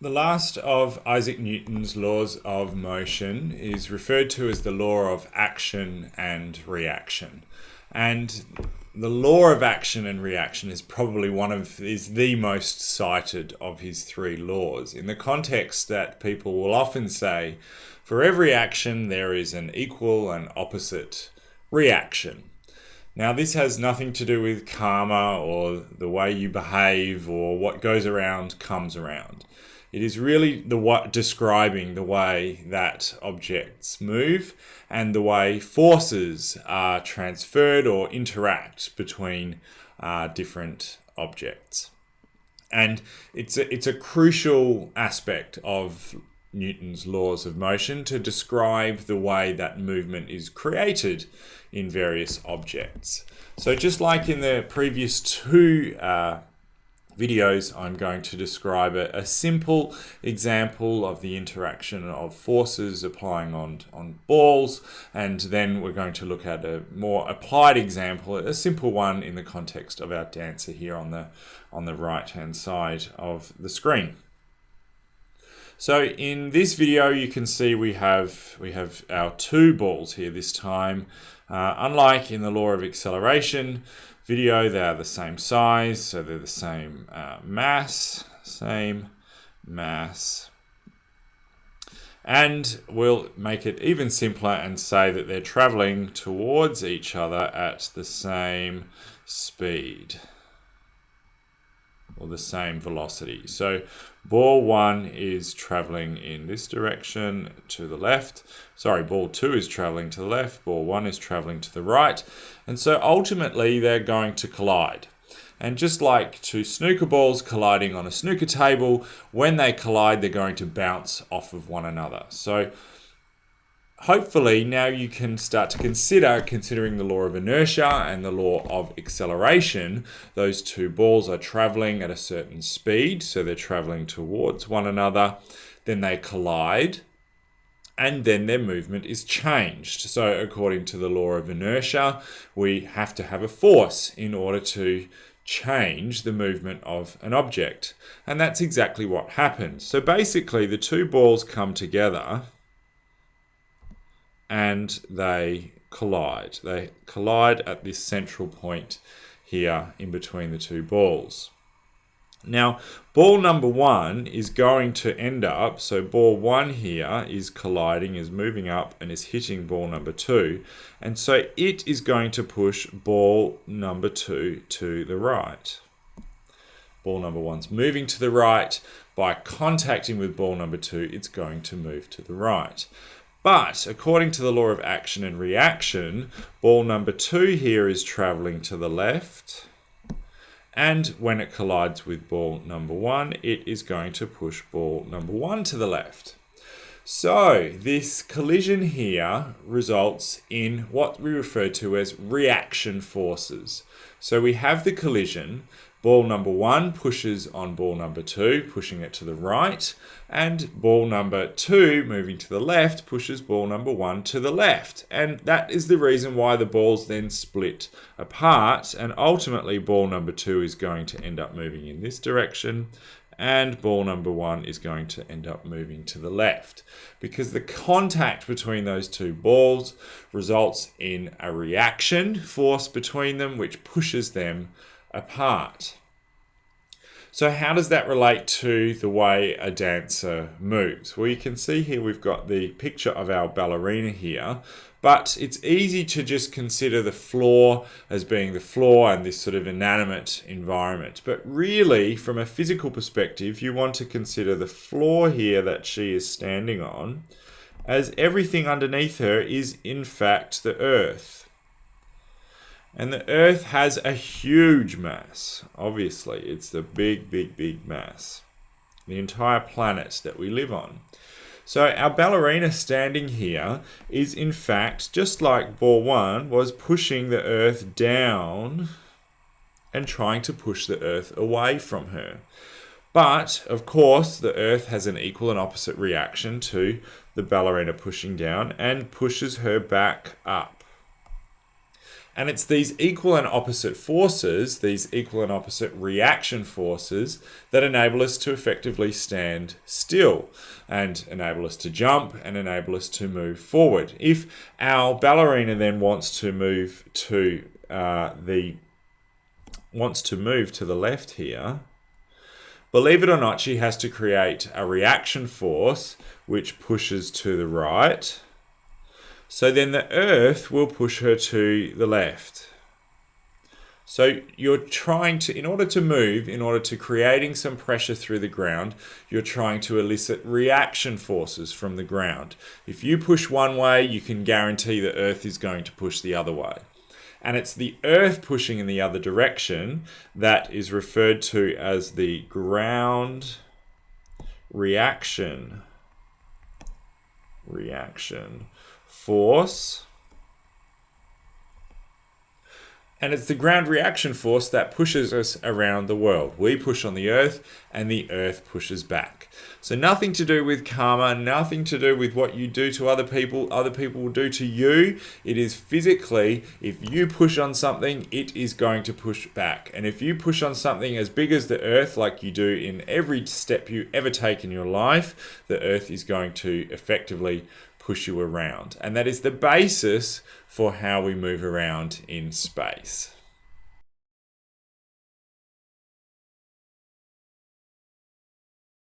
The last of Isaac Newton's laws of motion is referred to as the law of action and reaction. And the law of action and reaction is probably is the most cited of his three laws, in the context that people will often say, for every action there is an equal and opposite reaction. Now, this has nothing to do with karma or the way you behave or what goes around comes around. It is really describing the way that objects move and the way forces are transferred or interact between different objects. And it's a crucial aspect of Newton's laws of motion to describe the way that movement is created in various objects. So just like in the previous two videos, I'm going to describe a simple example of the interaction of forces applying on balls, and then we're going to look at a more applied example, a simple one in the context of our dancer here on the right hand side of the screen. So in this video you can see we have our two balls here this time. Unlike in the law of acceleration video, they are the same size, so they're the same mass. And we'll make it even simpler and say that they're traveling towards each other at the same speed, or the same velocity. So ball 1 is traveling in this direction to the left. Sorry, ball 2 is traveling to the left, ball 1 is traveling to the right. And so ultimately they're going to collide. And just like two snooker balls colliding on a snooker table, when they collide, they're going to bounce off of one another. So hopefully now you can start to considering the law of inertia and the law of acceleration. Those two balls are traveling at a certain speed, so they're traveling towards one another. Then they collide, and then their movement is changed. So according to the law of inertia, we have to have a force in order to change the movement of an object. And that's exactly what happens. So basically the two balls come together and they collide. They collide at this central point here in between the two balls. Now, ball number 1 is going to end up, so ball 1 here is colliding, is moving up and is hitting ball number 2. And so it is going to push ball number 2 to the right. Ball number 1's moving to the right. By contacting with ball number 2, it's going to move to the right. But according to the law of action and reaction, ball number 2 here is traveling to the left. And when it collides with ball number 1, it is going to push ball number 1 to the left. So this collision here results in what we refer to as reaction forces. So we have the collision. Ball number 1 pushes on ball number 2, pushing it to the right, and ball number 2, moving to the left, pushes ball number 1 to the left. And that is the reason why the balls then split apart, and ultimately ball number 2 is going to end up moving in this direction, and ball number 1 is going to end up moving to the left, because the contact between those two balls results in a reaction force between them, which pushes them apart. So how does that relate to the way a dancer moves? Well, you can see here we've got the picture of our ballerina here, but it's easy to just consider the floor as being the floor and this sort of inanimate environment. But really, from a physical perspective, you want to consider the floor here that she is standing on as everything underneath her is in fact the earth. And the Earth has a huge mass. Obviously, it's the big mass. The entire planet that we live on. So our ballerina standing here is in fact, just like ball 1, was pushing the Earth down and trying to push the Earth away from her. But, of course, the Earth has an equal and opposite reaction to the ballerina pushing down and pushes her back up. And it's these equal and opposite forces, these equal and opposite reaction forces, that enable us to effectively stand still and enable us to jump and enable us to move forward. If our ballerina then wants to move to the left here, believe it or not, she has to create a reaction force which pushes to the right. So then the earth will push her to the left. So you're trying to, in order to creating some pressure through the ground, you're trying to elicit reaction forces from the ground. If you push one way, you can guarantee the earth is going to push the other way. And it's the earth pushing in the other direction that is referred to as the ground reaction force. And it's the ground reaction force that pushes us around the world. We push on the earth and the earth pushes back. So nothing to do with karma, nothing to do with what you do to other people will do to you. It is physically, if you push on something, it is going to push back. And if you push on something as big as the earth, like you do in every step you ever take in your life, the earth is going to effectively push you around. And that is the basis for how we move around in space.